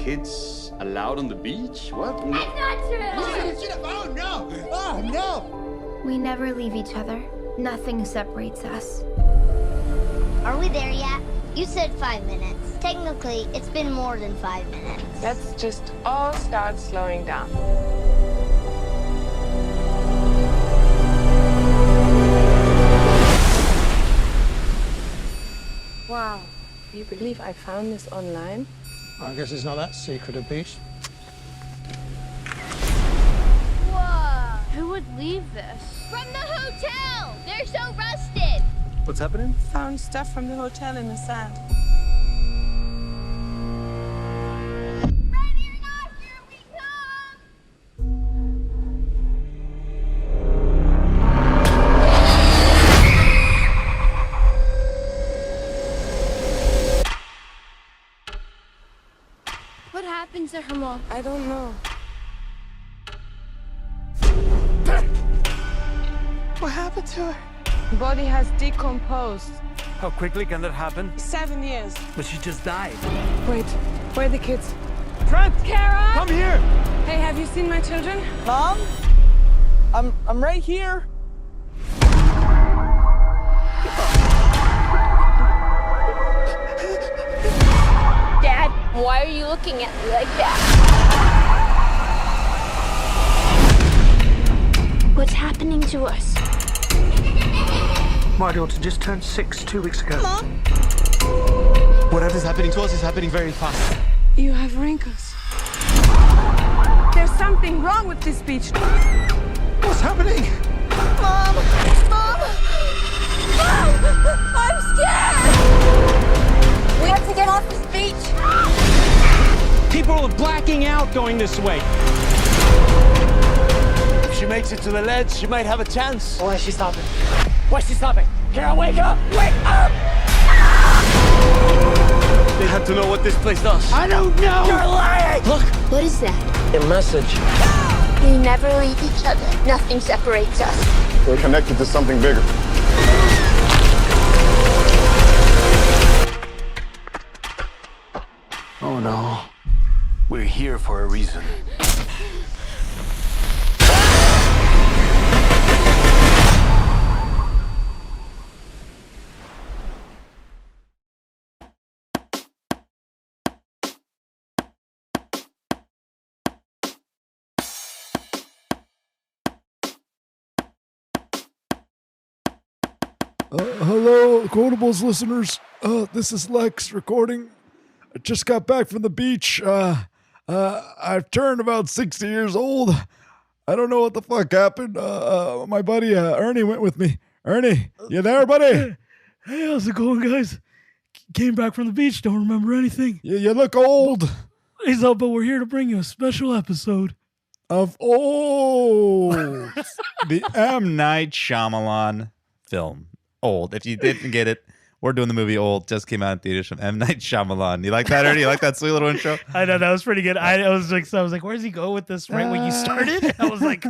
kids allowed on the beach? What? It's not true! Oh, no! Oh, no! We never leave each other. Nothing separates us. Are we there yet? You said 5 minutes. Technically, it's been more than 5 minutes. Let's just all start slowing down. Wow, do you believe I found this online? I guess it's not that secret a beach. Whoa! Who would leave this? From the hotel! They're so rusted! What's happening? Found stuff from the hotel in the sand. Ready or not, here we come! What happened to her, Mom? I don't know. What happened to her? Body has decomposed. How quickly can that happen? 7 years. But she just died. Wait, where are the kids? Trent! Kara! Come here! Hey, have you seen my children? Mom? I'm right here. Dad, why are you looking at me like that? What's happening to us? My daughter just turned 6 2 weeks ago. Mom? Whatever's happening to us is happening very fast. You have wrinkles. There's something wrong with this beach. What's happening? Mom! Mom! Mom! I'm scared! We have to get off this beach! People are blacking out going this way. If she makes it to the ledge, she might have a chance. Why is she stopping? Why's she stopping? Carol, wake up! Wake up! They have to know what this place does. I don't know! You're lying! Look, What is that? a message. We never leave each other. Nothing separates us. We're connected to something bigger. Oh no. We're here for a reason. Hello, Quotables listeners. This is Lex recording. I just got back from the beach. I've turned about 60 years old. I don't know what the fuck happened. My buddy Ernie went with me. Ernie, you there, buddy? Hey, how's it going, guys? Came back from the beach, don't remember anything. You look old. Hey, so, but we're here to bring you a special episode. Of old. The M. Night Shyamalan film. Old. If you didn't get it, we're doing the movie Old. Just came out in theaters from M. Night Shyamalan. You like that, Ernie? You like that sweet little intro? I know, that was pretty good. I was like, where's he go with this right when you started? I was like,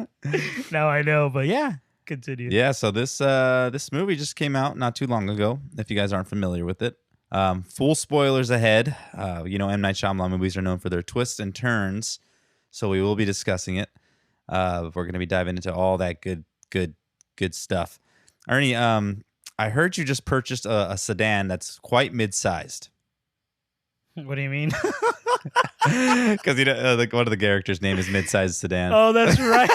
now I know, but yeah, continue. Yeah, so this movie just came out not too long ago, if you guys aren't familiar with it. Full spoilers ahead. M. Night Shyamalan movies are known for their twists and turns, so we will be discussing it. We're going to be diving into all that good stuff. Ernie, I heard you just purchased a sedan that's quite mid-sized. What do you mean? Because like one of the characters' name is Mid-sized Sedan. Oh, that's right.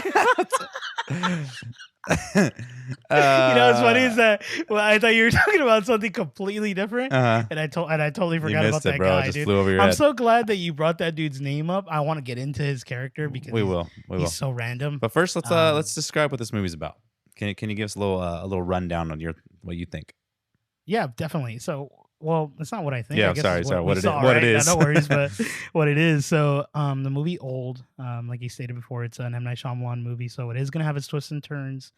What's funny is that I thought you were talking about something completely different, and I totally forgot about that guy. Just dude. flew over your I'm head. so glad that you brought that dude's name up. I want to get into his character because we will. He's so random. But first, let's describe what this movie's about. Can you give us a little rundown on what you think? Yeah, definitely. So, well, it's not what I think. Yeah, I guess sorry. What it is. No worries, but what it is. So, the movie Old, like you stated before, it's an M. Night Shyamalan movie, so it is going to have its twists and turns.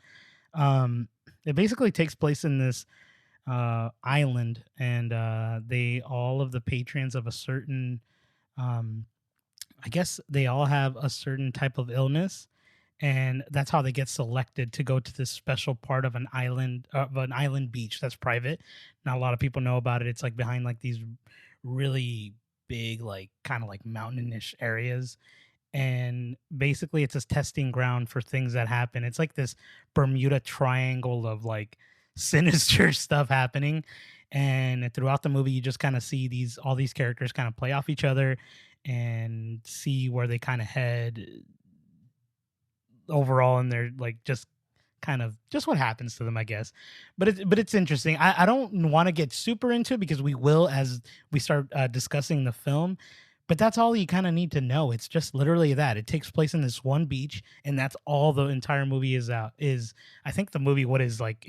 It basically takes place in this island, and all of the patrons of a certain, I guess they all have a certain type of illness. And that's how they get selected to go to this special part of an island beach that's private. Not a lot of people know about it. It's like behind like these really big, like kind of like mountainish areas. And basically it's a testing ground for things that happen. It's like this Bermuda Triangle of like sinister stuff happening. And throughout the movie, you just kind of see all these characters kind of play off each other and see where they kind of head overall, and they're like just kind of just what happens to them, I guess. But it's interesting. I don't want to get super into it because we will as we start discussing the film. But that's all you kind of need to know. It's just literally that. It takes place in this one beach, and that's all the entire movie is out. I think the movie is like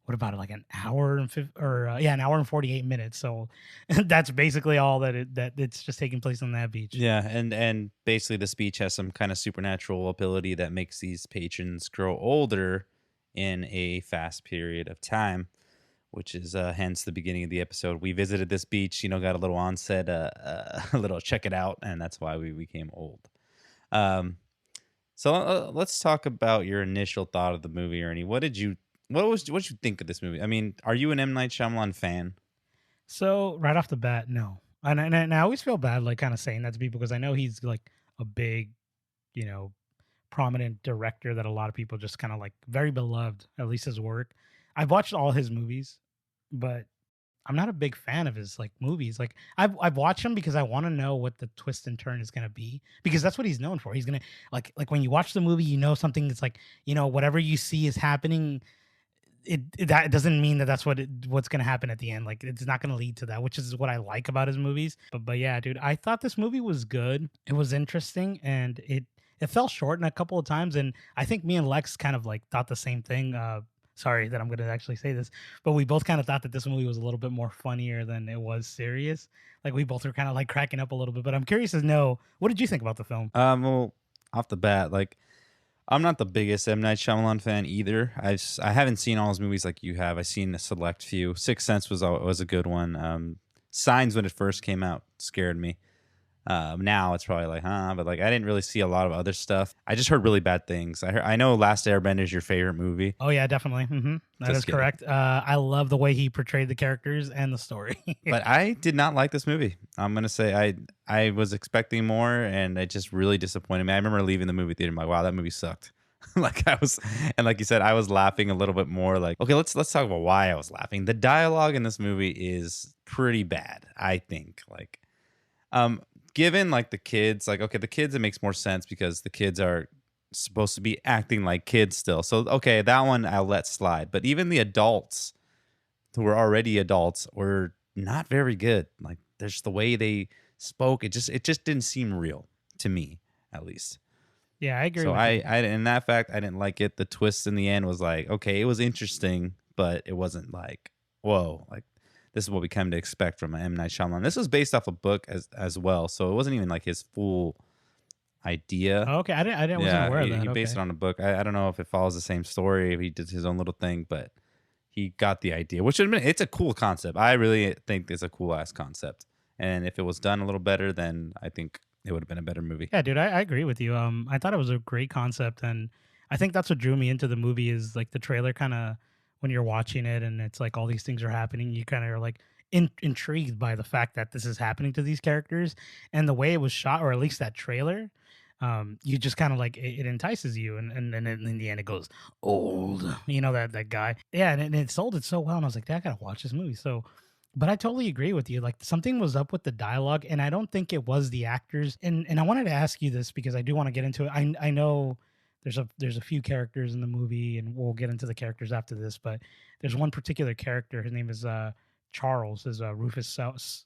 what about it, like an hour and an hour and 48 minutes. So that's basically all that it's just taking place on that beach. Yeah, and basically this beach has some kind of supernatural ability that makes these patrons grow older in a fast period of time, which is hence the beginning of the episode. We visited this beach, got a little onset, a little check it out, and that's why we became old. So let's talk about your initial thought of the movie, Ernie. What did you think of this movie? I mean, are you an M. Night Shyamalan fan? So right off the bat, no. And I always feel bad, like kind of saying that to people because I know he's like a big, prominent director that a lot of people just kind of like very beloved, at least his work. I've watched all his movies, but I'm not a big fan of his like movies. Like I've watched them because I want to know what the twist and turn is gonna be, because that's what he's known for. He's gonna like when you watch the movie, something that's like whatever you see is happening. That doesn't mean that's what's gonna happen at the end. Like it's not gonna lead to that, which is what I like about his movies. But yeah, dude, I thought this movie was good. It was interesting, and it fell short in a couple of times. And I think me and Lex kind of like thought the same thing. Sorry that I'm going to actually say this, but we both kind of thought that this movie was a little bit more funnier than it was serious. Like we both were kind of like cracking up a little bit, but I'm curious to know, what did you think about the film? Well, off the bat, like I'm not the biggest M. Night Shyamalan fan either. I haven't seen all his movies like you have. I've seen a select few. Sixth Sense was a good one. Signs, when it first came out, scared me. Now it's probably like, but like I didn't really see a lot of other stuff. I just heard really bad things. I know Last Airbender is your favorite movie. Oh yeah, definitely. That is correct. I love the way he portrayed the characters and the story. But I did not like this movie. I'm gonna say I was expecting more, and it just really disappointed me. I remember leaving the movie theater, I'm like, wow, that movie sucked. Like you said, I was laughing a little bit more. Like, okay, let's talk about why I was laughing. The dialogue in this movie is pretty bad, I think. Like, given like the kids, like, okay, the kids, it makes more sense because the kids are supposed to be acting like kids still. So, okay, that one I'll let slide. But even the adults who were already adults were not very good. Like, there's the way they spoke. It just didn't seem real to me, at least. Yeah, I agree. So in that fact, I didn't like it. The twist in the end was like, okay, it was interesting, but it wasn't like, whoa, like, this is what we come to expect from M. Night Shyamalan. This was based off a book as well, so it wasn't even like his full idea. Oh, okay, I wasn't aware of that. He based it on a book. I don't know if it follows the same story, if he did his own little thing, but he got the idea, which it's a cool concept. I really think it's a cool ass concept, and if it was done a little better, then I think it would have been a better movie. Yeah, dude, I agree with you. I thought it was a great concept, and I think that's what drew me into the movie is like the trailer kind of. When you're watching it and it's like all these things are happening, you kind of are like intrigued by the fact that this is happening to these characters and the way it was shot, or at least that trailer. You just kind of like it entices you, and then in the end it goes old, that guy. Yeah, and it sold it so well, and I was like, I gotta watch this movie. So, but I totally agree with you. Like something was up with the dialogue, and I don't think it was the actors. And I wanted to ask you this because I do want to get into it. I know. There's a few characters in the movie, and we'll get into the characters after this. But there's one particular character. His name is Charles. Is Rufus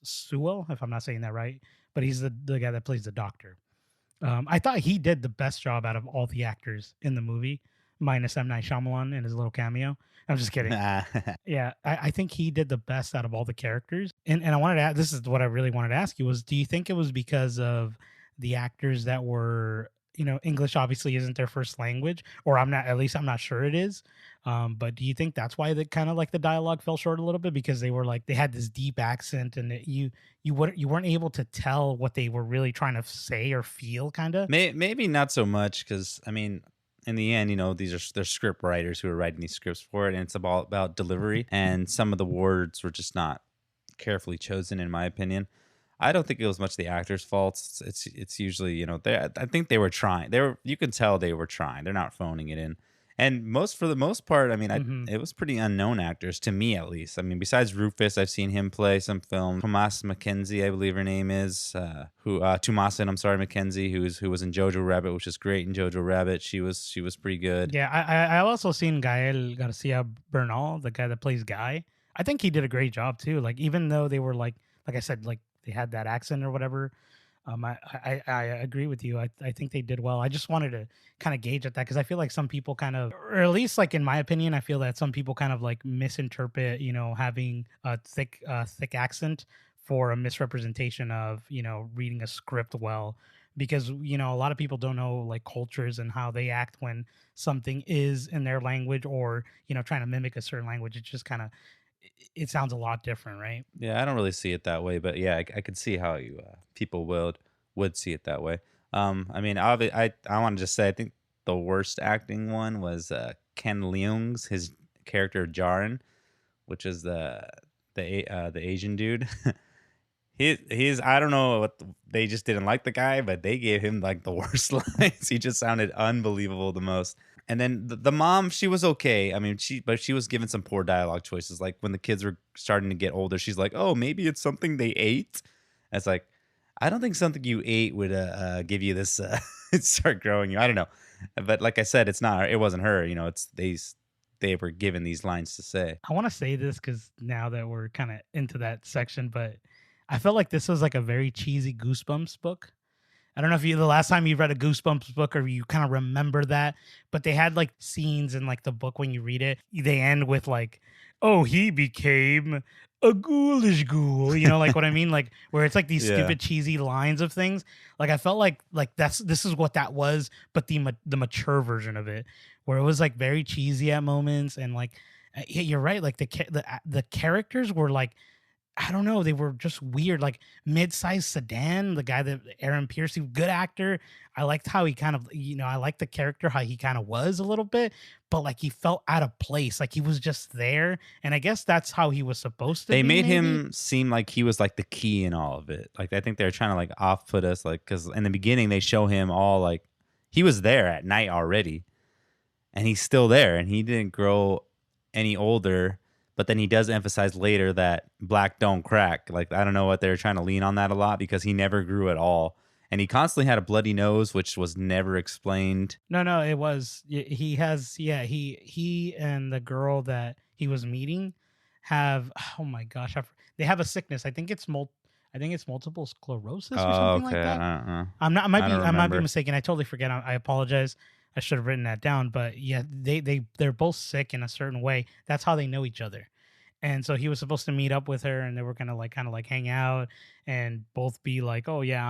Sewell, if I'm not saying that right. But he's the guy that plays the doctor. I thought he did the best job out of all the actors in the movie, minus M. Night Shyamalan and his little cameo. I'm just kidding. Yeah, I think he did the best out of all the characters. And I wanted to ask, this is what I really wanted to ask you was, do you think it was because of the actors that were English obviously isn't their first language, or I'm not sure it is. But do you think that's why the kind of like the dialogue fell short a little bit, because they were like, they had this deep accent and you weren't able to tell what they were really trying to say or feel, kind of? Maybe not so much, because I mean, in the end, they're script writers who are writing these scripts for it, and it's about delivery, and some of the words were just not carefully chosen, in my opinion. I don't think it was much the actor's fault. It's usually, you know, I think they were trying. You can tell they were trying. They're not phoning it in. And for the most part, I mean, it was pretty unknown actors to me, at least. I mean, besides Rufus, I've seen him play some film. McKenzie, I believe her name is, Thomasin, I'm sorry, McKenzie, who was in Jojo Rabbit, which is great in Jojo Rabbit. She was pretty good. Yeah, I also seen Gael Garcia Bernal, the guy that plays Guy. I think he did a great job too. Like, even though they were like I said, like they had that accent or whatever. I agree with you. I think they did well. I just wanted to kind of gauge at that because I feel like some people kind of, or at least like in my opinion, I feel that some people kind of like misinterpret, you know, having a thick accent for a misrepresentation of, you know, reading a script well. Because, you know, a lot of people don't know like cultures and how they act when something is in their language or, you know, trying to mimic a certain language. It just kind of, it sounds a lot different, right? Yeah, I don't really see it that way, but yeah, I could see how you people would see it that way. I mean, I want to just say I think the worst acting one was Ken Leung's his character Jaren, which is the Asian dude. He's I don't know what they just didn't like the guy, but they gave him like the worst lines. He just sounded unbelievable the most. And then the mom, she was okay. I mean, she was given some poor dialogue choices. Like when the kids were starting to get older, she's like, "Oh, maybe it's something they ate." It's like, I don't think something you ate would give you this start growing you. I don't know, but like I said, it wasn't her. You know, it's they were given these lines to say. I want to say this because now that we're kind of into that section, but I felt like this was like a very cheesy Goosebumps book. I don't know if the last time you read a Goosebumps book or you kind of remember that, but they had like scenes in like the book when you read it, they end with like, "Oh, he became a ghoulish ghoul," you know, like what I mean? Like where it's like these stupid cheesy lines of things. Like I felt like this is what that was, but the mature version of it, where it was like very cheesy at moments and like, yeah, you're right. Like the characters were like, I don't know. They were just weird. Like Mid-sized Sedan, the guy that Aaron Pierce, he was a good actor. I liked how he kind of, you know, I liked the character, how he kind of was a little bit, but like he felt out of place. Like he was just there. And I guess that's how he was supposed to be. They made him seem like he was like the key in all of it. Like I think they're trying to like off put us, like, because in the beginning they show him all like he was there at night already and he's still there and he didn't grow any older. But then he does emphasize later that black don't crack. Like, I don't know what they're trying to lean on that a lot because he never grew at all. And he constantly had a bloody nose, which was never explained. No, it was. He has, yeah, he and the girl that he was meeting have, oh my gosh, they have a sickness. I think it's multiple sclerosis or something like that. I might be mistaken. I totally forget. I apologize. I should have written that down, but yeah, they're both sick in a certain way. That's how they know each other. And so he was supposed to meet up with her and they were going to like kind of like hang out and both be like, "Oh yeah,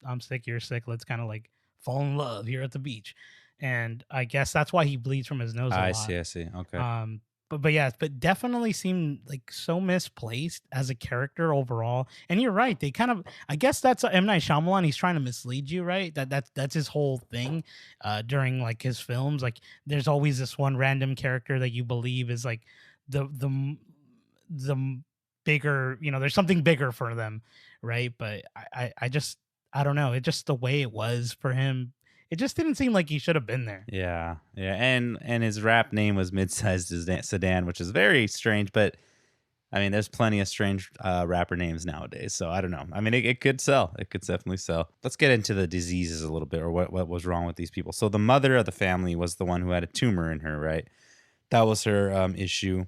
I'm sick, you're sick. Let's kind of like fall in love here at the beach." And I guess that's why he bleeds from his nose a lot. I see. Okay. But definitely seemed like so misplaced as a character overall. And you're right. They kind of, I guess that's M. Night Shyamalan. He's trying to mislead you, right? That's his whole thing during like his films. Like there's always this one random character that you believe is like the bigger, you know, there's something bigger for them, right? But I don't know. It just the way it was for him. It just didn't seem like he should have been there. Yeah. And his rap name was Mid-sized Sedan, which is very strange. But, I mean, there's plenty of strange rapper names nowadays. So, I don't know. I mean, it could sell. It could definitely sell. Let's get into the diseases a little bit or what was wrong with these people. So, the mother of the family was the one who had a tumor in her, right? That was her issue.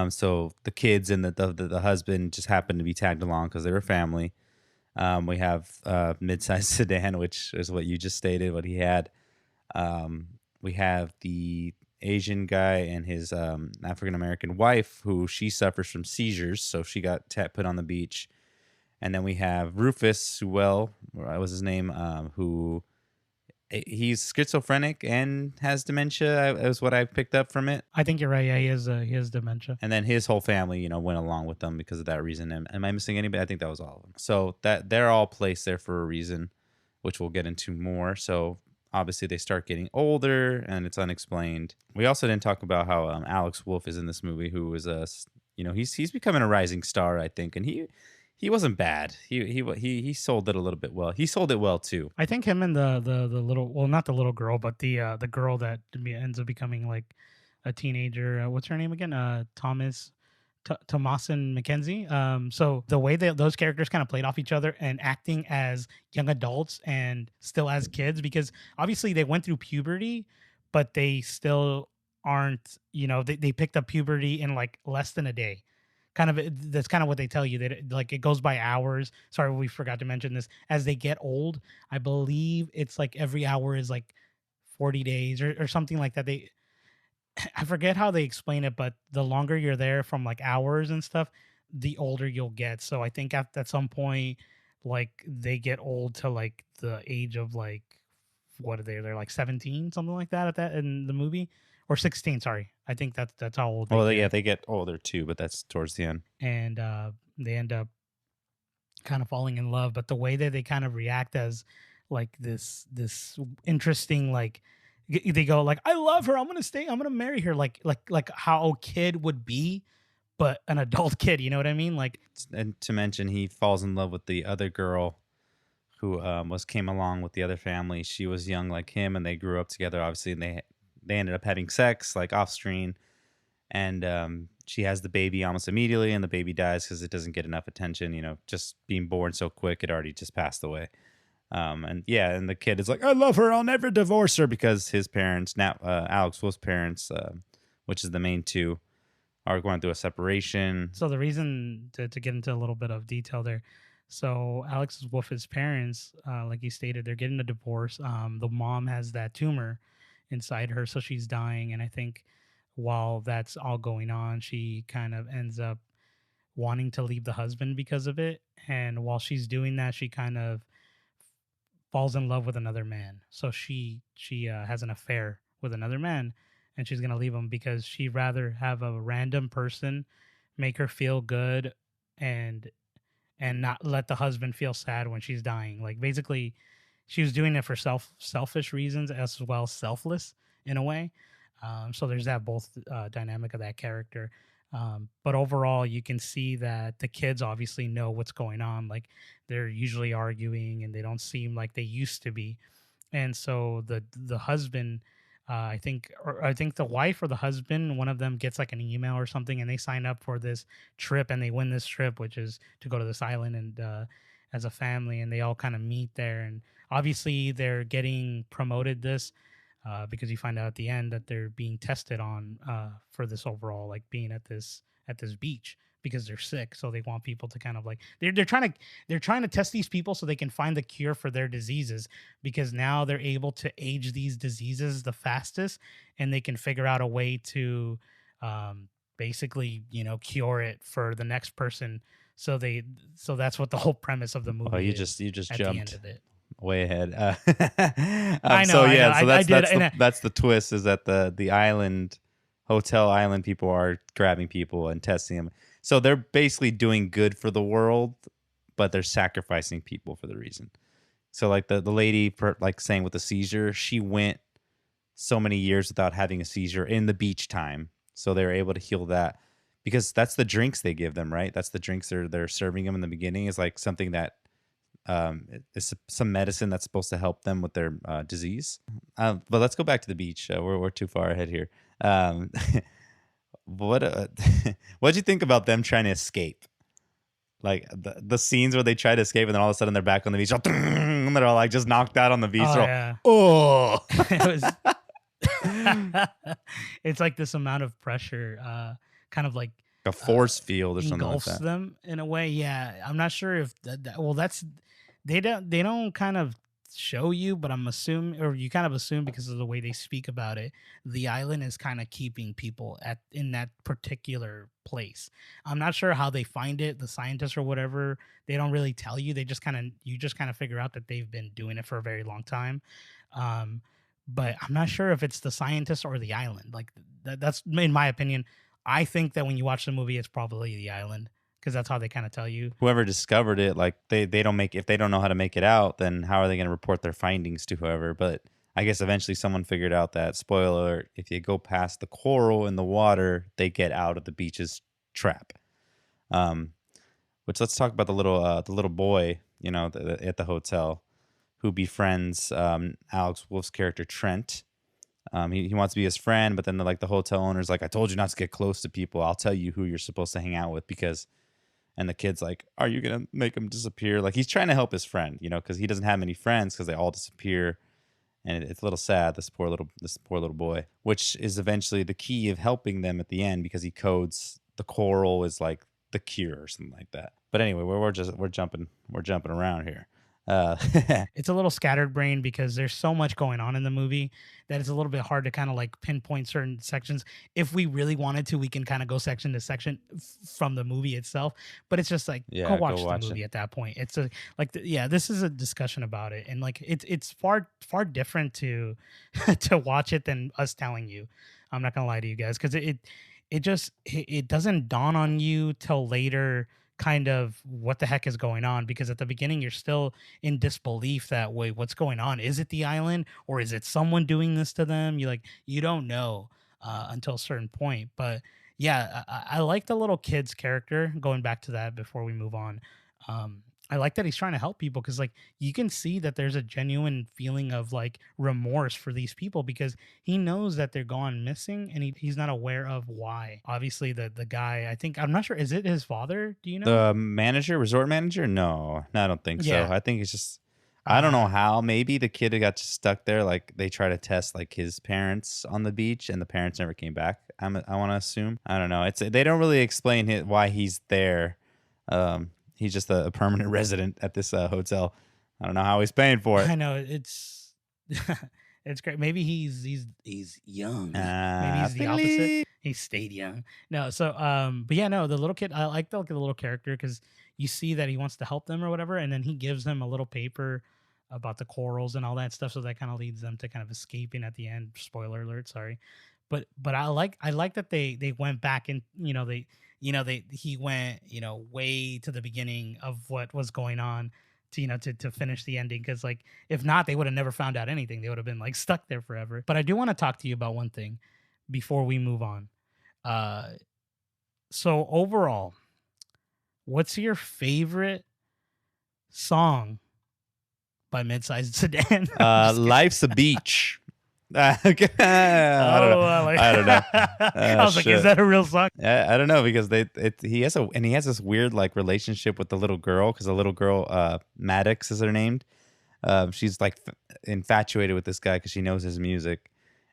So, the kids and the husband just happened to be tagged along because they were family. We have Mid-sized Sedan, which is what you just stated, what he had. We have the Asian guy and his African-American wife, who she suffers from seizures, so she got put on the beach. And then we have Rufus, Sewell, what was his name, who he's schizophrenic and has dementia, is what I picked up from it. I think you're right. Yeah, he has dementia. And then his whole family, you know, went along with them because of that reason. Am I missing anybody? I think that was all of them. So that they're all placed there for a reason, which we'll get into more. So obviously they start getting older and it's unexplained. We also didn't talk about how Alex Wolff is in this movie, who is you know, he's becoming a rising star, I think, and he wasn't bad. He sold it a little bit well. He sold it well too. I think him and the little, well, not the little girl, but the girl that ends up becoming like a teenager. What's her name again? Thomasin McKenzie. So the way that those characters kind of played off each other and acting as young adults and still as kids, because obviously they went through puberty, but they still aren't, you know, they picked up puberty in like less than a day. Kind of, that's kind of what they tell you, that like it goes by hours. Sorry, we forgot to mention this. As they get old, I believe it's like every hour is like 40 days or something like that. I forget how they explain it, but the longer you're there from like hours and stuff, the older you'll get. So I think at some point, like they get old to like the age of like, what are they? They're like 17, something like that in the movie, or 16. Sorry, I think that's how old. They get older too, but that's towards the end. And they end up kind of falling in love, but the way that they kind of react as like this interesting, like they go like, I love her, I'm gonna marry her, like how a kid would be, but an adult kid, you know what I mean? Like, and to mention, he falls in love with the other girl who came along with the other family. She was young like him, and they grew up together, obviously, and they ended up having sex like off screen, and she has the baby almost immediately, and the baby dies because it doesn't get enough attention, you know, just being born so quick, it already just passed away. And the kid is like, I love her, I'll never divorce her, because his parents, Alex Wolff's parents, which is the main two, are going through a separation. So the reason to get into a little bit of detail there, so Alex Wolff's parents, like you stated, they're getting a divorce. The mom has that tumor inside her, so she's dying, and I think while that's all going on, she kind of ends up wanting to leave the husband because of it, and while she's doing that, she kind of falls in love with another man. So she has an affair with another man, and she's gonna leave him because she'd rather have a random person make her feel good and not let the husband feel sad when she's dying. Like, basically, she was doing it for selfish reasons as well as selfless in a way. So there's that both dynamic of that character. But overall, you can see that the kids obviously know what's going on. Like, they're usually arguing and they don't seem like they used to be. And so the husband, I think the wife or the husband, one of them gets like an email or something, and they sign up for this trip and they win this trip, which is to go to this island and as a family, and they all kind of meet there. And obviously they're getting promoted this because you find out at the end that they're being tested on for this overall, like being at this beach because they're sick. So they want people to kind of like, they're trying to test these people so they can find the cure for their diseases, because now they're able to age these diseases the fastest, and they can figure out a way to basically, you know, cure it for the next person. So that's what the whole premise of the movie. Oh, you just at jumped the end of it. Way ahead. I know. That's the twist, is that the island, hotel island people are grabbing people and testing them. So they're basically doing good for the world, but they're sacrificing people for the reason. So like the lady, like saying with the seizure, she went so many years without having a seizure in the beach time. So they're able to heal that, because that's the drinks they give them, right? That's the drinks they're serving them in the beginning, is like something that it's some medicine that's supposed to help them with their disease. But let's go back to the beach. We're too far ahead here. What'd you think about them trying to escape? Like the scenes where they try to escape and then all of a sudden they're back on the beach, and they're all like just knocked out on the beach. Oh, yeah. Oh, it was. It's like this amount of pressure, kind of like a force field or something like engulfs that. them in a way. Yeah, I'm not sure if that's they don't kind of show you, but I'm assuming, or you kind of assume because of the way they speak about it, the island is kind of keeping people in that particular place. I'm not sure how they find it, the scientists or whatever. They don't really tell you. You just kind of figure out that they've been doing it for a very long time. But I'm not sure if it's the scientists or the island. Like that's in my opinion. I think that when you watch the movie, it's probably the island, because that's how they kind of tell you. Whoever discovered it, like if they don't know how to make it out, then how are they going to report their findings to whoever? But I guess eventually someone figured out that, spoiler alert, if you go past the coral in the water, they get out of the beaches trap. Which let's talk about the little boy, you know, at the hotel, who befriends Alex Wolff's character Trent. He wants to be his friend, but then the hotel owner's like, I told you not to get close to people. I'll tell you who you're supposed to hang out with because. And the kid's like, are you going to make him disappear? Like, he's trying to help his friend, you know, because he doesn't have many friends because they all disappear. And it's a little sad, this poor little boy, which is eventually the key of helping them at the end because he codes the coral is like the cure or something like that. But anyway, we're jumping around here. It's a little scattered brain because there's so much going on in the movie that it's a little bit hard to kind of like pinpoint certain sections. If we really wanted to, we can kind of go section to section from the movie itself, but it's just like, go watch the movie at that point. It's this is a discussion about it. And like, it's far different to watch it than us telling you. I'm not gonna lie to you guys. Cause it doesn't dawn on you till later kind of what the heck is going on, because at the beginning you're still in disbelief that, wait, what's going on? Is it the island or is it someone doing this to them? You don't know until a certain point. But yeah, I like the little kid's character. Going back to that before we move on, I like that he's trying to help people because like you can see that there's a genuine feeling of like remorse for these people because he knows that they're gone missing and he's not aware of why. Obviously the guy, I'm not sure, is it his father? Do you know? The resort manager? No, I don't think so. I think it's just, I don't know how. Maybe the kid got stuck there. Like they try to test like his parents on the beach and the parents never came back. I want to assume. I don't know. They don't really explain why he's there. He's just a permanent resident at this hotel. I don't know how he's paying for it. I know it's it's great. Maybe he's young. Maybe he's the opposite. He stayed young. No, so but yeah, no, the little kid. I like the little character because you see that he wants to help them or whatever, and then he gives them a little paper about the corals and all that stuff. So that kind of leads them to kind of escaping at the end. Spoiler alert, sorry. But I like that they went back and he went way to the beginning of what was going on to finish the ending, because like if not they would have never found out anything. They would have been like stuck there forever. But I do want to talk to you about one thing before we move on. So overall, what's your favorite song by Mid-sized Sedan? Life's a Beach. I don't know. I was like, is that a real song? I don't know, because he has this weird like relationship with the little girl, because the little girl, Maddox is her name. She's like infatuated with this guy because she knows his music,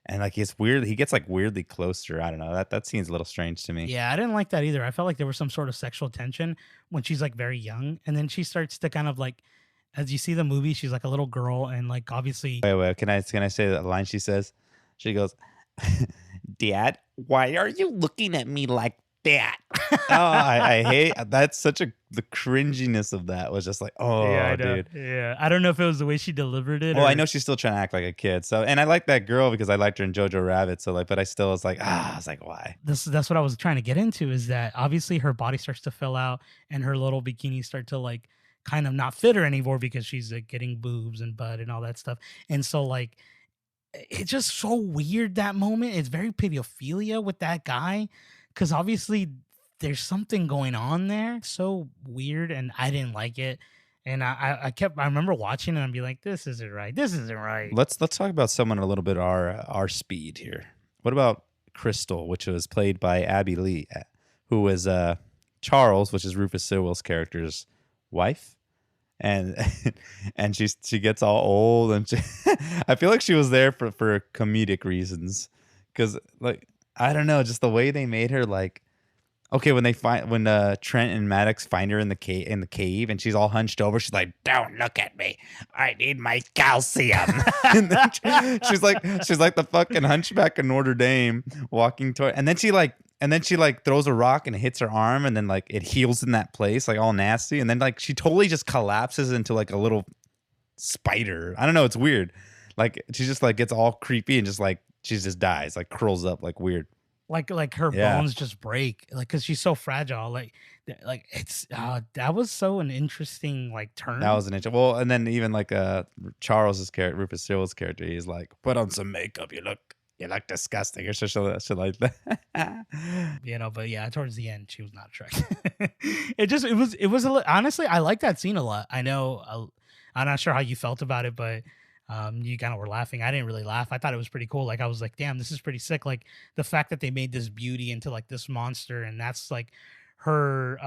and like it's weird. He gets like weirdly close to her. I don't know. That seems a little strange to me. Yeah, I didn't like that either. I felt like there was some sort of sexual tension when she's like very young, and then she starts to kind of like, as you see the movie, she's like a little girl, and like obviously. Wait. Can I say that line she says? She goes, "Dad, why are you looking at me like that?" I hate that's the cringiness of that was just like, yeah, dude. Yeah, I don't know if it was the way she delivered it. Well, I know she's still trying to act like a kid. So, and I like that girl because I liked her in Jojo Rabbit. So, like, but I still was like, I was like, why? That's what I was trying to get into, is that obviously her body starts to fill out and her little bikinis start to like kind of not fit her anymore because she's like getting boobs and butt and all that stuff. And so like it's just so weird, that moment. It's very pedophilia with that guy, because obviously there's something going on there. So weird, and I didn't like it. And I remember watching it and I'd be like, this isn't right. Let's talk about someone a little bit our speed here. What about Crystal, which was played by Abby Lee, who was Charles, which is Rufus Sewell's character's wife, and she gets all old, and I feel like she was there for comedic reasons, because like I don't know, just the way they made her, like, okay, when Trent and Maddox find her in the cave and she's all hunched over, she's like, "Don't look at me, I need my calcium." And then she's like the fucking hunchback of Notre Dame walking toward, and then she throws a rock and it hits her arm, and then like it heals in that place, like all nasty, and then like she totally just collapses into like a little spider. I don't know, it's weird. Like she just like gets all creepy and just like she just dies, like curls up like weird. Like her bones just break, like, because she's so fragile. Like it's that was so an interesting like turn. That was an interesting. Well, and then even like Charles's character, Rufus Sewell's character, he's like, "Put on some makeup. You You look disgusting or shit like that. But yeah, towards the end, she was not attractive. it was honestly, I like that scene a lot. I know, I'm not sure how you felt about it, but you kind of were laughing. I didn't really laugh. I thought it was pretty cool. Like, I was like, damn, this is pretty sick. Like, the fact that they made this beauty into like this monster, and that's like her,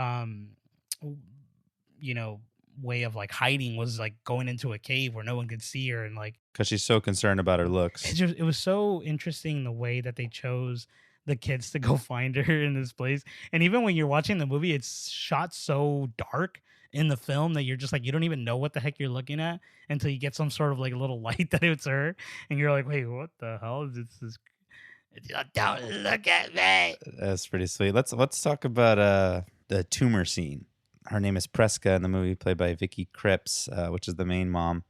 way of like hiding was like going into a cave where no one could see her, and like Because she's so concerned about her looks. it was so interesting the way that they chose the kids to go find her in this place. And even when you're watching the movie, it's shot so dark in the film that you're just like, you don't even know what the heck you're looking at until you get some sort of like little light that it's her, and you're like, wait, what the hell is this? Don't look at me. That's pretty sweet. Let's talk about the tumor scene. Her name is Preska in the movie, played by Vicky Krieps, which is the main mom.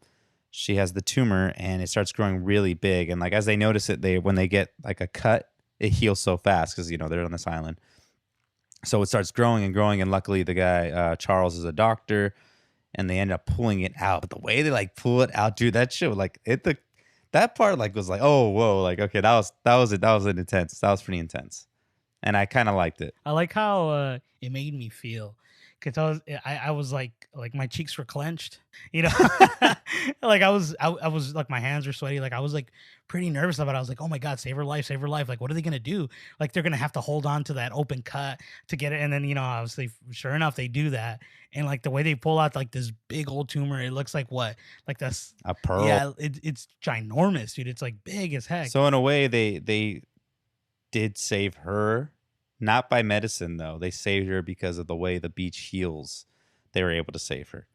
She has the tumor, and it starts growing really big. And like as they notice it, when they get like a cut, it heals so fast because they're on this island. So it starts growing and growing, and luckily the guy Charles is a doctor, and they end up pulling it out. But the way they like pull it out, dude, that shit like that part like was like, oh whoa, like okay, that was intense. That was pretty intense, and I kind of liked it. I like how it made me feel. Because I was like my cheeks were clenched, like I was like my hands were sweaty, like I was like pretty nervous about it. I was like, oh my god, save her life, like what are they gonna do? Like they're gonna have to hold on to that open cut to get it, and then obviously sure enough they do that, and like the way they pull out like this big old tumor, it looks like what, like that's a pearl. Yeah, it's ginormous, dude. It's like big as heck. So in a way they did save her. Not by medicine, though. They saved her because of the way the beach heals. They were able to save her.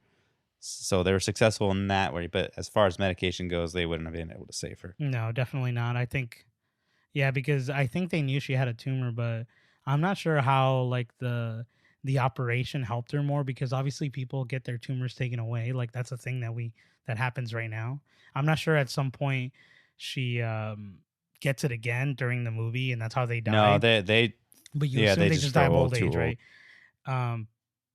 So they were successful in that way. But as far as medication goes, they wouldn't have been able to save her. No, definitely not. I think, because I think they knew she had a tumor, but I'm not sure how like the operation helped her more, because obviously people get their tumors taken away. Like that's a thing that happens right now. I'm not sure at some point she gets it again during the movie, and that's how they die. No, they. But you assume they just die of old age, old. right?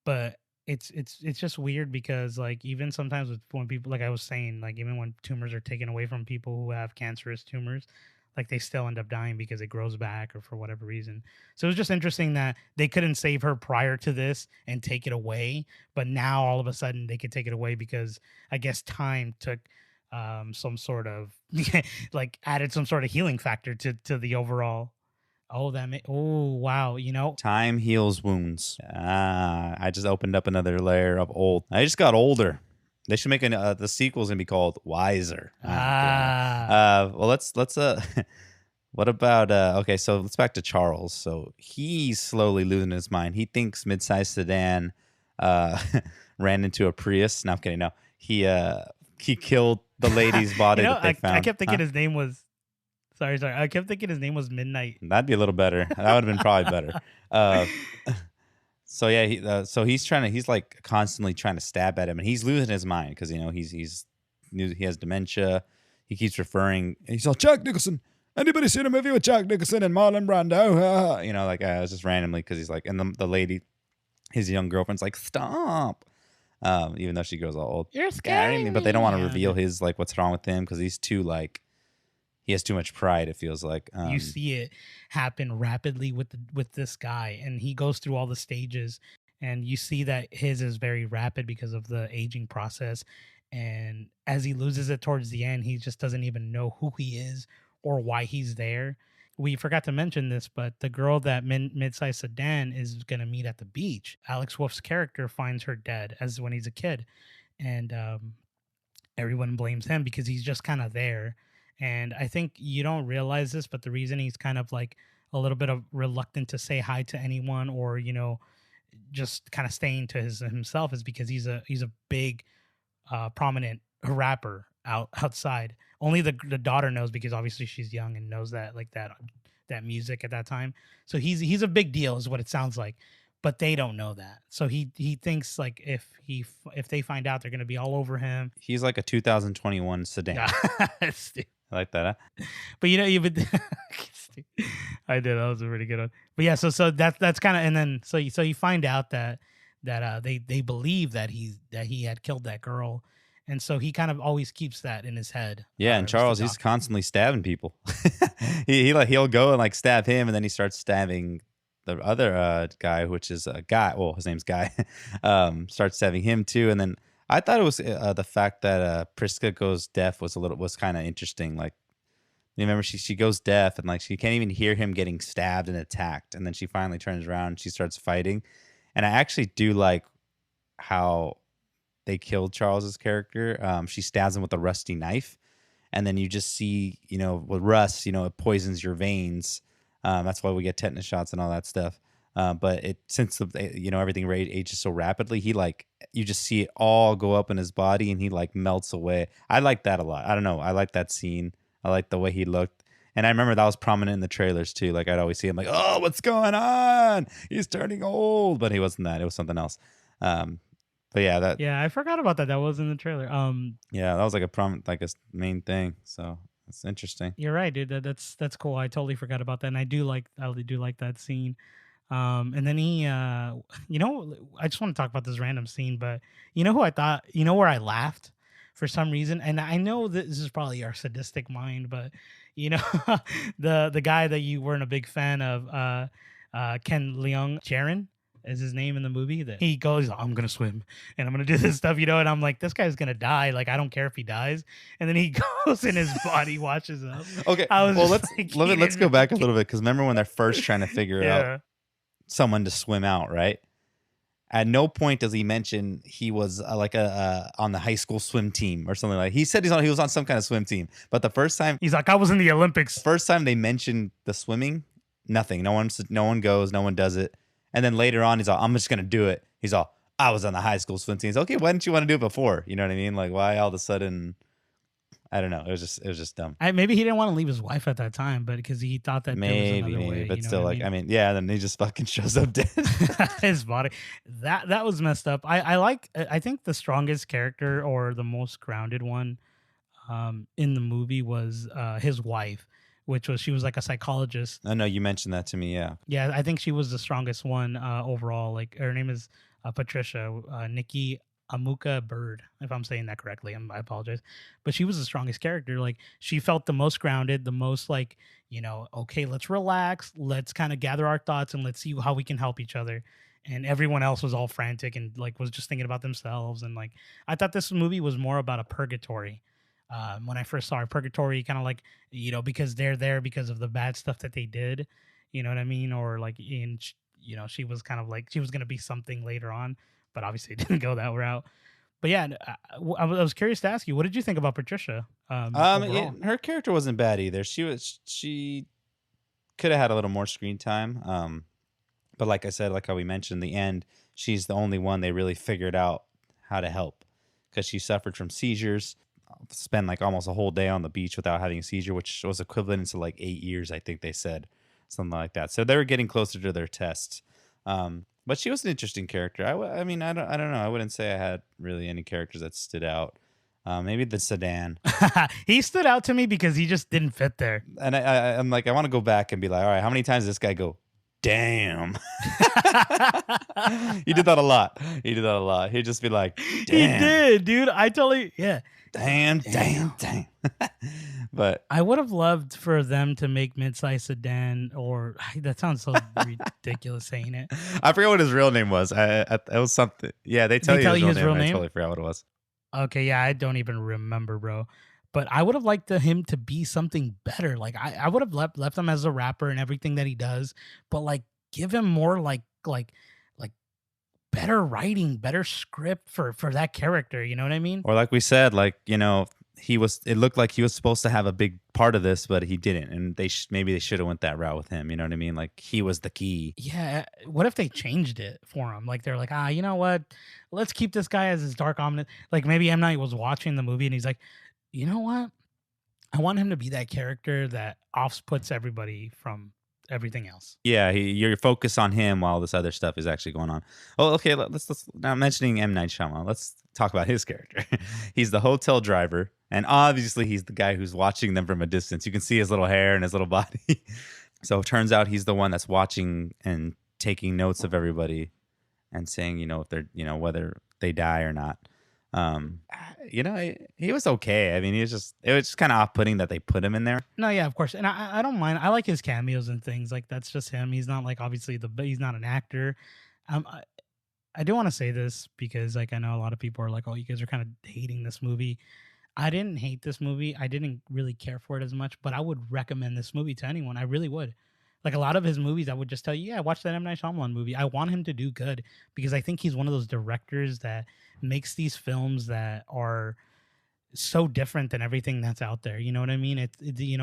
But it's just weird because like even sometimes when people, like I was saying, like even when tumors are taken away from people who have cancerous tumors, like they still end up dying because it grows back or for whatever reason. So it was just interesting that they couldn't save her prior to this and take it away, but now all of a sudden they could take it away because I guess time took some sort of like added some sort of healing factor to the overall. Oh, wow. Time heals wounds. I just opened up another layer of old. I just got older. They should make the sequel's gonna be called Wiser. Well, let's what about okay, so let's back to Charles. So he's slowly losing his mind. He thinks Mid-sized Sedan ran into a Prius. No, I'm kidding. No, he killed the lady's body that they found. I kept thinking his name was. Sorry. I kept thinking his name was Midnight. That'd be a little better. That would have been probably better. So yeah, so he's like constantly trying to stab at him, and he's losing his mind because he has dementia. He keeps referring. He's all Jack Nicholson. Anybody seen a movie with Jack Nicholson and Marlon Brando? It was just randomly because he's like, and the lady, his young girlfriend's like, stop. Even though she goes all old. You're scaring me. But they don't want to reveal his like what's wrong with him because he's too like. He has too much pride, it feels like. You see it happen rapidly with this guy, and he goes through all the stages, and you see that his is very rapid because of the aging process. And as he loses it towards the end, he just doesn't even know who he is or why he's there. We forgot to mention this, but the girl that Mid-sized Sedan is going to meet at the beach, Alex Wolff's character finds her dead as when he's a kid. And everyone blames him because he's just kind of there. And I think you don't realize this, but the reason he's kind of like a little bit of reluctant to say hi to anyone or, just kind of staying to himself is because he's a big, prominent rapper outside. Only the daughter knows because obviously she's young and knows that like that music at that time. So he's a big deal is what it sounds like, but they don't know that. So he thinks like if they find out, they're going to be all over him. He's like a 2021 Sedan. I like that, huh? But I did. That was a pretty good one. But yeah, so that's kind of, and then so you find out that they believe that he had killed that girl, And so he kind of always keeps that in his head. Yeah, and Charles, he's constantly stabbing people. He'll go and like stab him, and then he starts stabbing the other guy, which is a guy. Well, his name's Guy. Starts stabbing him too, and then I thought it was the fact that Priska goes deaf was kind of interesting. Like, you remember she goes deaf and like she can't even hear him getting stabbed and attacked, and then she finally turns around and she starts fighting. And I actually do like how they killed Charles's character. She stabs him with a rusty knife, and then you just see, with rust, it poisons your veins. That's why we get tetanus shots and all that stuff. But since everything ages so rapidly, you just see it all go up in his body, and he like melts away. I like that a lot. I don't know. I like that scene. I like the way he looked. And I remember that was prominent in the trailers too. Like I'd always see him like, oh, what's going on? He's turning old. But he wasn't that. It was something else. But yeah, I forgot about that. That was in the trailer. Yeah, that was like a main thing. So it's interesting. You're right, dude. That's cool. I totally forgot about that, and I do like that scene. And then he, I just want to talk about this random scene, but who I thought, where I laughed for some reason, and I know that this is probably our sadistic mind, but the guy that you weren't a big fan of, Ken Leung Jaron is his name in the movie, that he goes, I'm gonna swim and I'm gonna do this stuff, and I'm like, this guy's gonna die, like I don't care if he dies, and then he goes and his body washes up. Okay, let's go back a little bit, because remember when they're first trying to figure out someone to swim out, right? At no point does he mention he was on the high school swim team or something like. He said he was on some kind of swim team, but the first time he's like, I was in the Olympics. First time they mentioned the swimming, nothing. No one goes, no one does it. And then later on, he's all, I'm just gonna do it. He's all, I was on the high school swim team. He's okay. Why didn't you want to do it before? You know what I mean? Like, why all of a sudden? I don't know. It was just dumb. Maybe he didn't want to leave his wife at that time, but because he thought that there was another way, but still, yeah. Then he just fucking shows up dead. His body. That was messed up. I think the strongest character, or the most grounded one, in the movie was his wife, she was like a psychologist. I know you mentioned that to me. Yeah. Yeah, I think she was the strongest one overall. Like her name is Patricia Nikki Amuka Bird, if I'm saying that correctly. I apologize, but she was the strongest character. Like she felt the most grounded, the most like, okay, let's relax, let's kind of gather our thoughts, and let's see how we can help each other. And everyone else was all frantic and like was just thinking about themselves. And like I thought this movie was more about a purgatory. When I first saw her, purgatory, kind of like, because they're there because of the bad stuff that they did, you know what I mean? Or like she was kind of like, she was going to be something later on, but obviously it didn't go that route. But yeah, I was curious to ask you, what did you think about Patricia? Her character wasn't bad either. She could have had a little more screen time. But like I said, like how we mentioned in the end, she's the only one they really figured out how to help, because she suffered from seizures, spent like almost a whole day on the beach without having a seizure, which was equivalent to like 8 years, I think they said, something like that. So they were getting closer to their tests. But she was an interesting character. I don't know. I wouldn't say I had really any characters that stood out. Maybe the sedan. He stood out to me because he just didn't fit there. And I'm like, I want to go back and be like, all right, how many times does this guy go, damn? He did that a lot. He'd just be like, damn. He did, dude. I totally, yeah. Damn. But I would have loved for them to make Mid-sized Sedan, or that sounds so ridiculous saying it. I forgot what his real name was. It was something. Yeah, they tell you his real name. I totally forgot what it was. Okay, yeah, I don't even remember, bro. But I would have liked him to be something better. Like I would have left him as a rapper and everything that he does, but like give him more like better writing, better script for that character. You know what I mean? Or like we said, like, it looked like he was supposed to have a big part of this, but he didn't. And maybe they should have went that route with him. You know what I mean? Like he was the key. Yeah. What if they changed it for him? Like they're like, you know what? Let's keep this guy as his dark ominous. Like maybe M. Night was watching the movie and he's like, you know what? I want him to be that character that puts everybody from everything else. Yeah, you're focused on him while this other stuff is actually going on. Oh, okay. Let's now mentioning M. Night Shyamalan. Let's talk about his character. He's the hotel driver, and obviously he's the guy who's watching them from a distance. You can see his little hair and his little body. So it turns out he's the one that's watching and taking notes of everybody and saying, if they're, whether they die or not. he was okay. I mean, it was just kind of off-putting that they put him in there. No, yeah, of course, and I don't mind. I like his cameos and things like that's just him. He's not like obviously he's not an actor. I do want to say this because like I know a lot of people are like, oh, you guys are kind of hating this movie. I didn't hate this movie. I didn't really care for it as much, but I would recommend this movie to anyone. I really would. Like a lot of his movies, I would just tell you, yeah, watch that M. Night Shyamalan movie. I want him to do good because I think he's one of those directors that makes these films that are so different than everything that's out there. You know what I mean? It's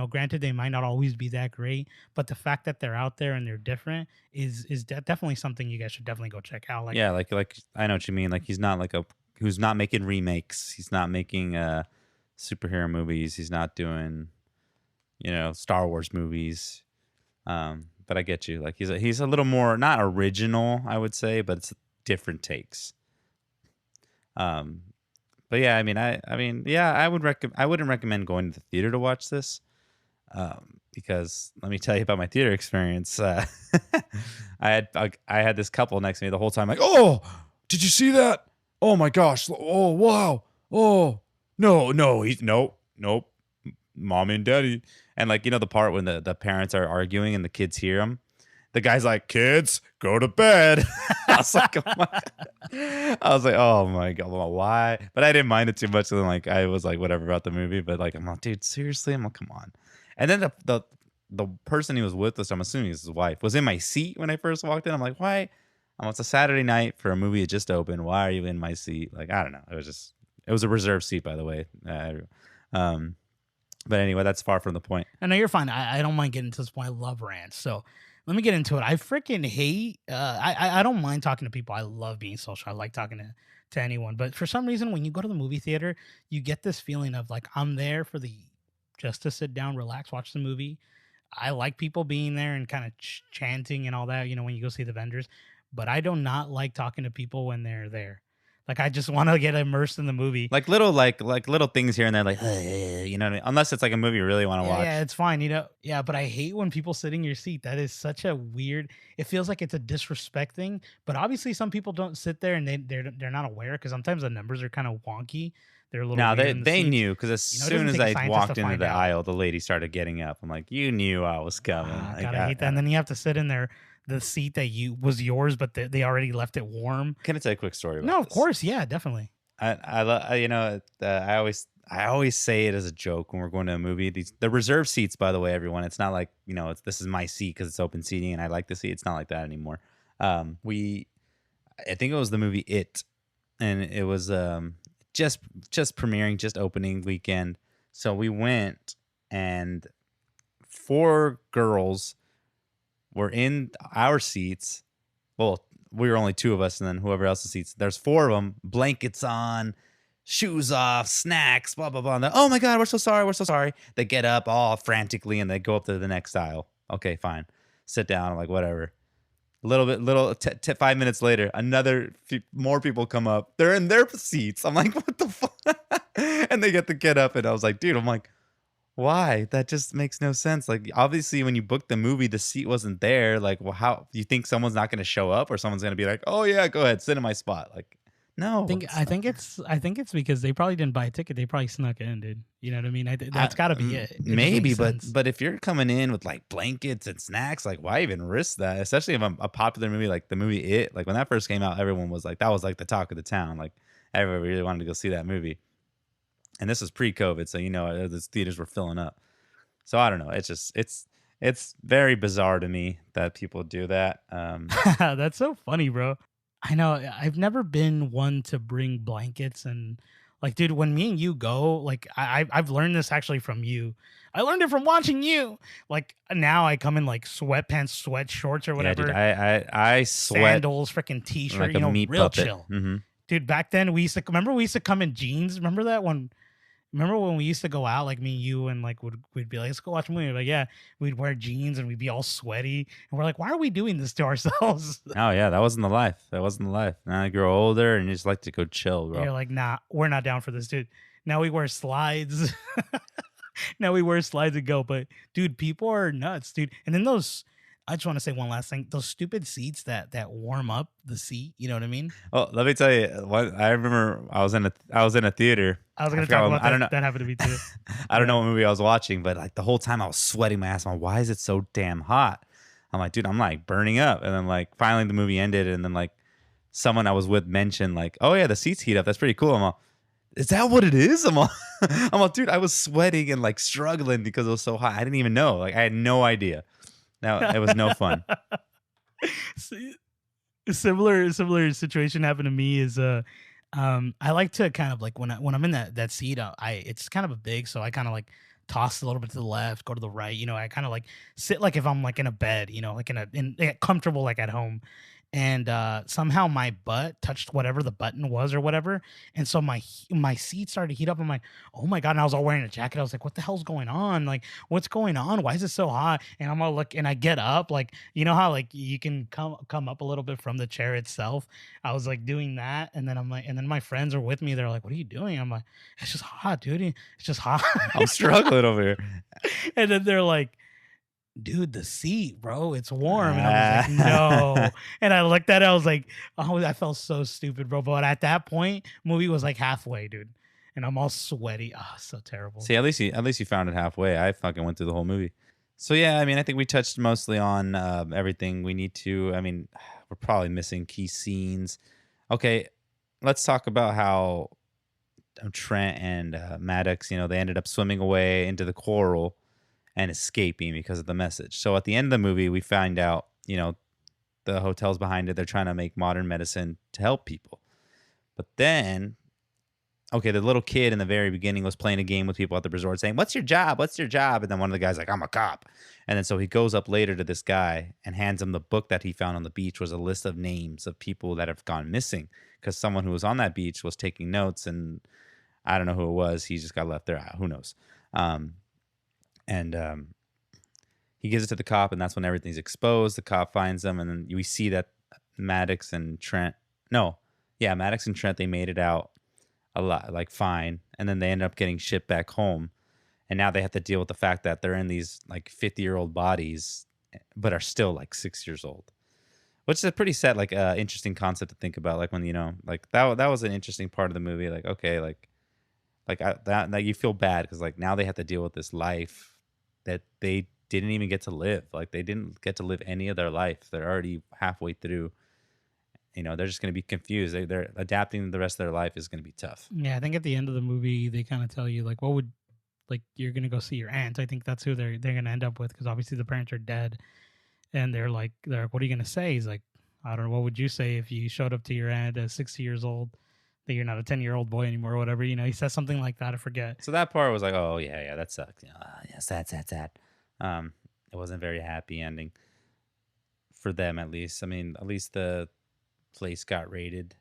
granted they might not always be that great, but the fact that they're out there and they're different is definitely something you guys should definitely go check out. Like, yeah, like I know what you mean. Like he's not who's not making remakes. He's not making superhero movies. He's not doing Star Wars movies. But I get you. Like he's a little more not original, I would say, but it's different takes. But yeah, I mean, yeah, I wouldn't recommend going to the theater to watch this. Because let me tell you about my theater experience. I had this couple next to me the whole time, like, oh, did you see that? Oh my gosh. Oh, wow. Oh, no, nope. Mommy and daddy. And like, the part when the parents are arguing and the kids hear them, the guy's like, kids, go to bed. I was like, oh my God, well, why? But I didn't mind it too much. So then like, I was like, whatever about the movie, but like, I'm like, dude, seriously? I'm like, come on. And then the person he was with us, I'm assuming his wife, was in my seat when I first walked in. I'm like, why? It's a Saturday night for a movie that just opened. Why are you in my seat? Like, I don't know. It was a reserved seat, by the way. But anyway, that's far from the point. I know you're fine. I don't mind getting to this point. I love rants. So let me get into it. I freaking hate, I don't mind talking to people. I love being social. I like talking to anyone. But for some reason, when you go to the movie theater, you get this feeling of like, I'm there for just to sit down, relax, watch the movie. I like people being there and kind of chanting and all that, when you go see the vendors. But I do not like talking to people when they're there. Like I just want to get immersed in the movie. Like little little things here and there, like you know what I mean? Unless it's like a movie you really want to watch. Yeah, it's fine, Yeah, but I hate when people sit in your seat. That is such a weird. It feels like it's a disrespect thing. But obviously, some people don't sit there and they're not aware because sometimes the numbers are kind of wonky. They're a little. No, they knew because as soon as I walked into the aisle, the lady started getting up. I'm like, you knew I was coming. God, I hate that. And then you have to sit in there. The seat that was yours, but they already left it warm. Can I tell you a quick story about No, of this? course, yeah, definitely. I always say it as a joke when we're going to a movie. The reserved seats, by the way, everyone. It's not like this is my seat because it's open seating and I like the seat. It's not like that anymore. I think it was the movie It, and it was just premiering, just opening weekend. So we went, and 4 girls were in our seats. Well, we were only 2 of us, and then whoever else's seats. There's 4 of them, blankets on, shoes off, snacks, blah, blah, blah. And oh my God, we're so sorry. They get up all frantically and they go up to the next aisle. Okay, fine. Sit down. I'm like, whatever. 5 minutes later, more people come up. They're in their seats. I'm like, what the fuck? And they get up, and I was like, dude, I'm like, why? That just makes no sense. Like, obviously, when you booked the movie, the seat wasn't there. Like, well, how you think someone's not going to show up, or someone's going to be like, "Oh yeah, go ahead, sit in my spot." Like, no. I think it's because they probably didn't buy a ticket. They probably snuck in, dude. You know what I mean? That's got to be it. Maybe, but if you're coming in with like blankets and snacks, like, why even risk that? Especially if a popular movie like the movie It, like when that first came out, everyone was like, that was like the talk of the town. Like, everybody really wanted to go see that movie. And this was pre-COVID, so the theaters were filling up. So I don't know. It's just it's very bizarre to me that people do that. That's so funny, bro. I know. I've never been one to bring blankets and like, dude. When me and you go, like, I've learned this actually from you. I learned it from watching you. Like now, I come in like sweatpants, sweat shorts, or whatever. Yeah, dude, I sweat sandals, freaking t-shirt. like a meat real puppet. chill. Mm-hmm. Dude, back then we used to come in jeans. Remember that one? Remember when we used to go out, like me and you, and like we'd be like, let's go watch a movie. Like, yeah, we'd wear jeans and we'd be all sweaty. And we're like, why are we doing this to ourselves? Oh yeah, that wasn't the life. Now I grow older and you just like to go chill, bro. And you're like, nah, we're not down for this, dude. Now we wear slides. Now we wear slides and go. But dude, people are nuts, dude. And then those I just want to say one last thing. Those stupid seats that warm up the seat. You know what I mean? Oh, let me tell you what I remember. I was in a theater. I was going to forgot talk what- about I don't that. know. That happened to me too. I don't know what movie I was watching, but like the whole time I was sweating my ass off. Why is it so damn hot? I'm like, dude, I'm like burning up. And then like finally the movie ended, and then like someone I was with mentioned like, oh yeah, the seats heat up. That's pretty cool. I'm like, is that what it is? I'm like, dude, I was sweating and like struggling because it was so hot. I didn't even know. Like I had no idea. Now it was no fun. Similar situation happened to me is I like to kind of like when I'm in that seat, it's kind of a big, so I kind of like toss a little bit to the left, go to the right. You know, I kind of like sit like if I'm like in a bed, you know, like in comfortable like at home. And somehow my butt touched whatever the button was or whatever, and so my seat started to heat up. I'm like, oh my god! And I was all wearing a jacket. I was like, what the hell's going on? Like, what's going on? Why is it so hot? And I'm all look, and I get up, like, you know how like you can come up a little bit from the chair itself. I was like doing that, and then I'm like, and then my friends are with me. They're like, what are you doing? I'm like, it's just hot, dude. It's just hot. I'm struggling over here. And then they're like, dude, the seat, bro, it's warm. And I was like, no. And I looked at it, I was like, oh, I felt so stupid, bro. But at that point, movie was like halfway, dude. And I'm all sweaty. Oh, so terrible. See, at least you found it halfway. I fucking went through the whole movie. So yeah, I mean, I think we touched mostly on everything we need to. I mean, we're probably missing key scenes. Okay, let's talk about how Trent and Maddox, you know, they ended up swimming away into the coral and escaping because of the message. So at the end of the movie, we find out, you know, the hotel's behind it. They're trying to make modern medicine to help people. But then, okay, the little kid in the very beginning was playing a game with people at the resort saying, what's your job? What's your job? And then one of the guys like, I'm a cop. And then so he goes up later to this guy and hands him the book that he found on the beach was a list of names of people that have gone missing because someone who was on that beach was taking notes, and I don't know who it was. He just got left there. Who knows? And he gives it to the cop, and that's when everything's exposed. The cop finds them, and then we see that Maddox and Trent, they made it out a lot, like fine, and then they end up getting shipped back home, and now they have to deal with the fact that they're in these like 50-year-old bodies, but are still like 6 years old, which is a pretty sad, like interesting concept to think about. Like when, you know, like that was an interesting part of the movie. Like, okay, like you feel bad because like now they have to deal with this life that they didn't even get to live. Like they didn't get to live any of their life. They're already halfway through. You know, they're just going to be confused. They're adapting the rest of their life is going to be tough. Yeah, I think at the end of the movie, they kind of tell you like, what would, like, you're going to go see your aunt. I think that's who they're going to end up with because obviously the parents are dead. And they're like, what are you going to say? He's like, I don't know. What would you say if you showed up to your aunt at 60 years old? That you're not a 10-year-old boy anymore or whatever, you know, he says something like that. I forget. So that part was like, oh yeah, that sucks. You know, yes, that's. It wasn't a very happy ending for them, at least. I mean, at least the place got raided,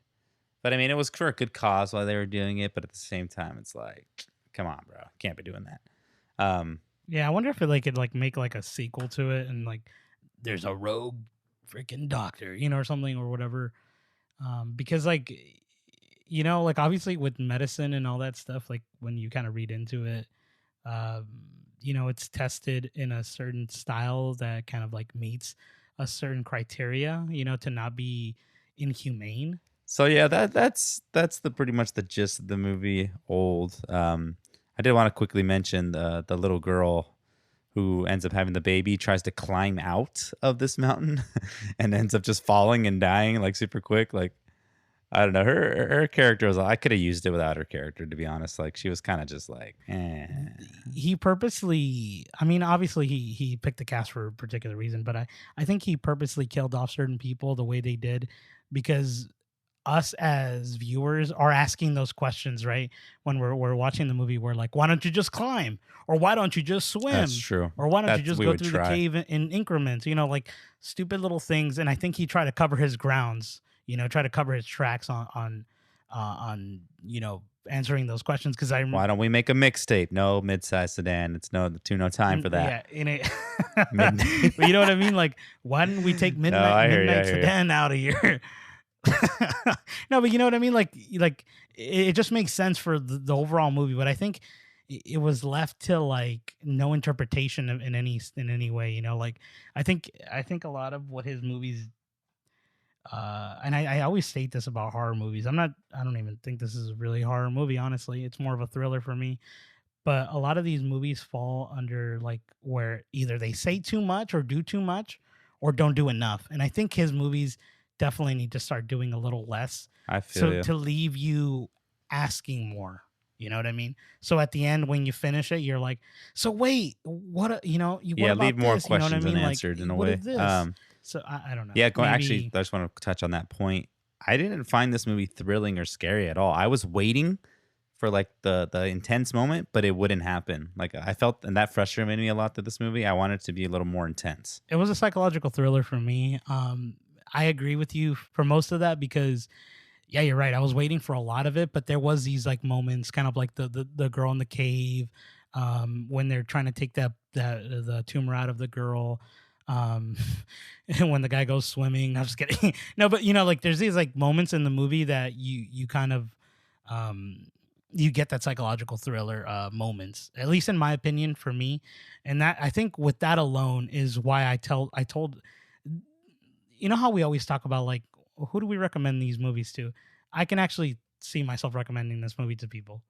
but I mean, it was for a good cause while they were doing it. But at the same time, it's like, come on, bro, can't be doing that. Yeah, I wonder if they could like make like a sequel to it, and like there's a rogue freaking doctor, you know, or something or whatever, because like, you know, like obviously with medicine and all that stuff, like when you kind of read into it, you know, it's tested in a certain style that kind of like meets a certain criteria, you know, to not be inhumane. So yeah, that's the pretty much the gist of the movie. Old. I did want to quickly mention the little girl who ends up having the baby, tries to climb out of this mountain and ends up just falling and dying like super quick. Like, I don't know. Her character was, I could have used it without her character, to be honest. Like, she was kind of just like, eh. He purposely, I mean, obviously he picked the cast for a particular reason, but I think he purposely killed off certain people the way they did because us as viewers are asking those questions, right? When we're watching the movie, we're like, why don't you just climb? Or why don't you just swim? That's true. Or why don't you just go through the cave in increments? You know, like stupid little things. And I think he tried to cover his grounds, you know, try to cover his tracks on you know, answering those questions. Because why don't we make a mixtape? No Mid-sized Sedan. It's no time for that. Yeah, but you know what I mean? Like, why didn't we take Midnight Sedan out of here? No, but you know what I mean? Like it just makes sense for the overall movie. But I think it was left to like no interpretation in any way. You know, like I think a lot of what his movies. And I always state this about horror movies. I don't even think this is a really horror movie, honestly. It's more of a thriller for me. But a lot of these movies fall under like where either they say too much or do too much or don't do enough. And I think his movies definitely need to start doing a little less. I feel you. To leave you asking more. You know what I mean? So at the end, when you finish it, you're like, so wait, what, you know, what about leave more this? questions You know what I mean? unanswered in a what way. is this? So I don't know. Yeah, Maybe- actually, I just want to touch on that point. I didn't find this movie thrilling or scary at all. I was waiting for like the intense moment, but it wouldn't happen. Like I felt, and that frustrated me a lot. That this movie, I wanted it to be a little more intense. It was a psychological thriller for me. I agree with you for most of that because, yeah, you're right. I was waiting for a lot of it, but there was these like moments, kind of like the girl in the cave, when they're trying to take the tumor out of the girl. And when the guy goes swimming, I'm just kidding. No, but you know, like there's these like moments in the movie that you kind of you get that psychological thriller moments, at least in my opinion, for me. And that I think with that alone is why I told, you know how we always talk about like who do we recommend these movies to? I can actually see myself recommending this movie to people.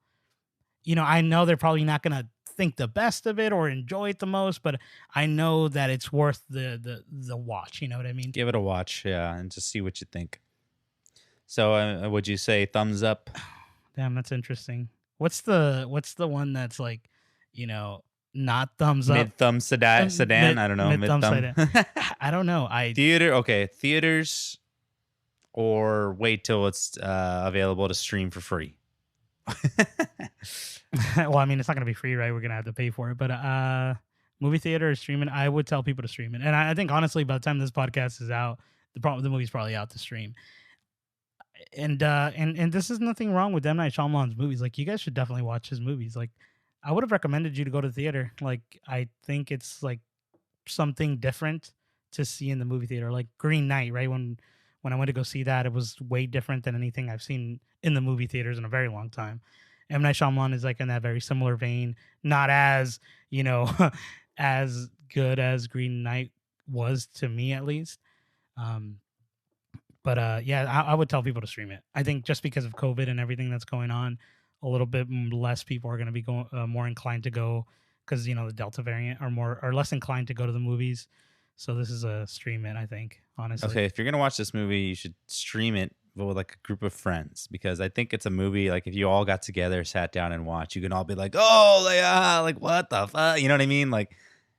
You know, I know they're probably not gonna think the best of it or enjoy it the most, but I know that it's worth the watch. You know what I mean? Give it a watch, yeah, and just see what you think. So, would you say thumbs up? Damn, that's interesting. What's the one that's like, you know, not thumbs up? Mid-thumb sedan. I don't know. Mid-thumb sedan. I don't know. Theaters, or wait till it's available to stream for free. Well, I mean, it's not going to be free, right? We're going to have to pay for it. But movie theater or streaming, I would tell people to stream it. And I think, honestly, by the time this podcast is out, the movie's probably out to stream. And this is nothing wrong with M. Night Shyamalan's movies. Like, you guys should definitely watch his movies. Like, I would have recommended you to go to the theater. Like, I think it's, like, something different to see in the movie theater. Like Green Knight, right? When I went to go see that, it was way different than anything I've seen in the movie theaters in a very long time. M. Night Shyamalan is like in that very similar vein, not as, you know, as good as Green Knight was to me at least. But I would tell people to stream it. I think just because of COVID and everything that's going on, a little bit less people are going to be more inclined to go because, you know, the Delta variant are less inclined to go to the movies. So this is a stream it, I think, honestly. Okay, if you're going to watch this movie, you should stream it with like a group of friends, because I think it's a movie, like if you all got together, sat down and watched, you can all be like, oh, like what the fuck? You know what I mean? Like,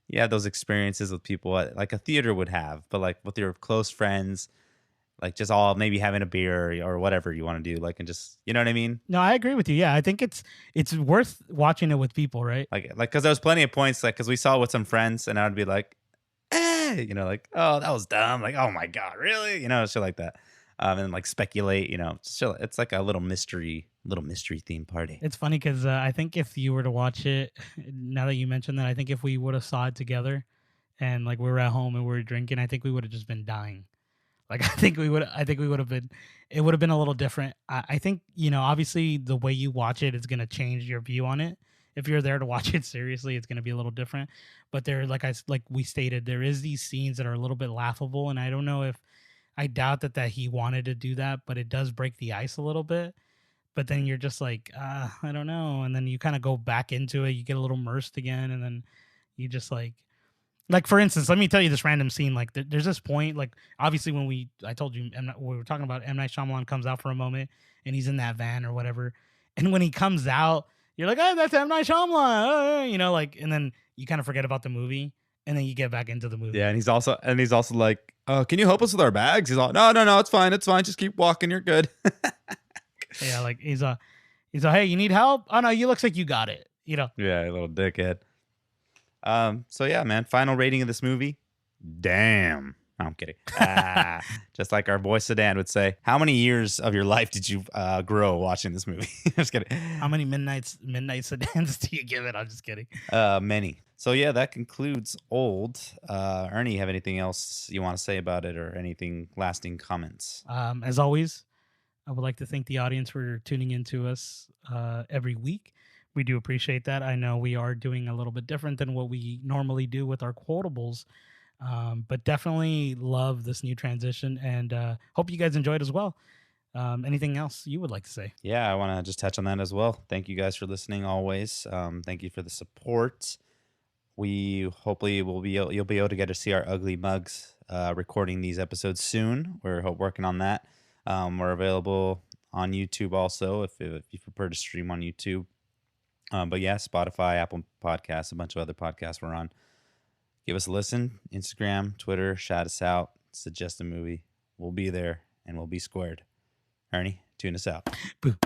you have those experiences with people like a theater would have, but like with your close friends, like just all maybe having a beer or whatever you want to do, like, and just, you know what I mean? No, I agree with you. Yeah, I think it's worth watching it with people, right? Like, because there was plenty of points, like, because we saw it with some friends, and I'd be like, you know, like, oh, that was dumb. Like, oh my God, really? You know, shit like that. And like speculate, you know, so it's like a little mystery theme party. It's funny because I think if you were to watch it, now that you mentioned that, I think if we would have saw it together and like we were at home and we were drinking, I think we would have just been dying. Like, I think we would have been, it would have been a little different. I think, you know, obviously the way you watch it is going to change your view on it. If you're there to watch it seriously, it's going to be a little different. But there, like we stated, there is these scenes that are a little bit laughable. And I don't know if, I doubt that he wanted to do that, but it does break the ice a little bit. But then you're just like, I don't know. And then you kind of go back into it. You get a little immersed again. And then you just like for instance, let me tell you this random scene. Like there's this point, like obviously when I told you, we were talking about M. Night Shyamalan comes out for a moment and he's in that van or whatever. And when he comes out, you're like, oh, that's M. Night Shyamalan, you know, like, and then you kind of forget about the movie. And then you get back into the movie. Yeah, and he's also like, can you help us with our bags? He's like, no, it's fine. Just keep walking. You're good. Yeah, like he's like, hey, you need help? Oh no, you looks like you got it. You know. Yeah, a little dickhead. So yeah, man. Final rating of this movie. Damn. No, I'm kidding. Just like our boy Sedan would say. How many years of your life did you grow watching this movie? Just kidding. How many midnight sedans do you give it? I'm just kidding. Many. So yeah, that concludes Old. Ernie, have anything else you want to say about it, or anything lasting comments? As always, I would like to thank the audience for tuning in to us every week. We do appreciate that. I know we are doing a little bit different than what we normally do with our quotables, but definitely love this new transition and hope you guys enjoyed as well. Anything else you would like to say? Yeah, I want to just touch on that as well. Thank you guys for listening always. Thank you for the support. We hopefully you'll be able to get to see our ugly mugs recording these episodes soon. We're working on that. We're available on YouTube also if you prefer to stream on YouTube. But yeah, Spotify, Apple Podcasts, a bunch of other podcasts we're on. Give us a listen. Instagram, Twitter, shout us out. Suggest a movie. We'll be there and we'll be squared. Ernie, tune us out. Boo.